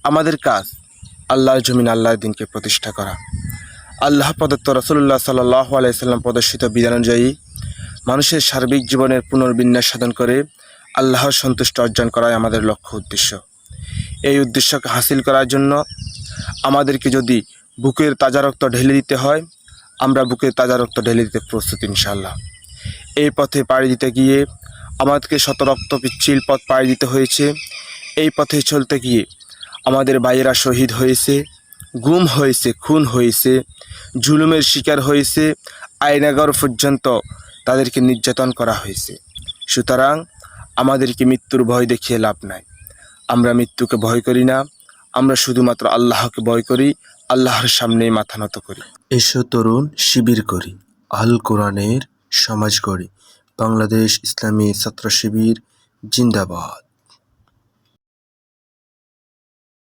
আমাদের কাজ আল্লাহর জমিন আল্লাহর দিনকে প্রতিষ্ঠা করা। আল্লাহ প্রদত্ত রাসূলুল্লাহ সাল্লাল্লাহু আলাইহি সাল্লাম প্রদর্শিত বিধান অনুযায়ী মানুষের সার্বিক জীবনের পুনর্বিন্যাস সাধন করে আল্লাহর সন্তুষ্ট অর্জন করাই আমাদের লক্ষ্য উদ্দেশ্য। এই উদ্দেশ্যকে হাসিল করার জন্য আমাদেরকে যদি বুকের তাজা রক্ত ঢেলে দিতে হয়, আমরা বুকের তাজা রক্ত ঢেলে দিতে প্রস্তুত ইনশাআল্লাহ। এই পথে পাড়ি দিতে গিয়ে আমাদেরকে শত রক্ত পিচ্ছিল পথ পাড়ি দিতে হয়েছে। এই পথে চলতে গিয়ে আমাদের ভাইয়েরা শহীদ হয়েছে, গুম হয়েছে, খুন হয়েছে, জুলুমের শিকার হয়েছে, আয়নাঘর পর্যন্ত তাদেরকে নির্যাতন করা হয়েছে। সুতরাং আমাদেরকে মৃত্যুর ভয় দেখিয়ে লাভ নাই। আমরা মৃত্যুকে ভয় করি না, আমরা শুধুমাত্র আল্লাহকে ভয় করি, আল্লাহর সামনেই মাথা নত করি। এসো তরুণ শিবির করি, আল কোরআনের সমাজ গড়ি। বাংলাদেশ ইসলামী ছাত্র শিবির জিন্দাবাদ।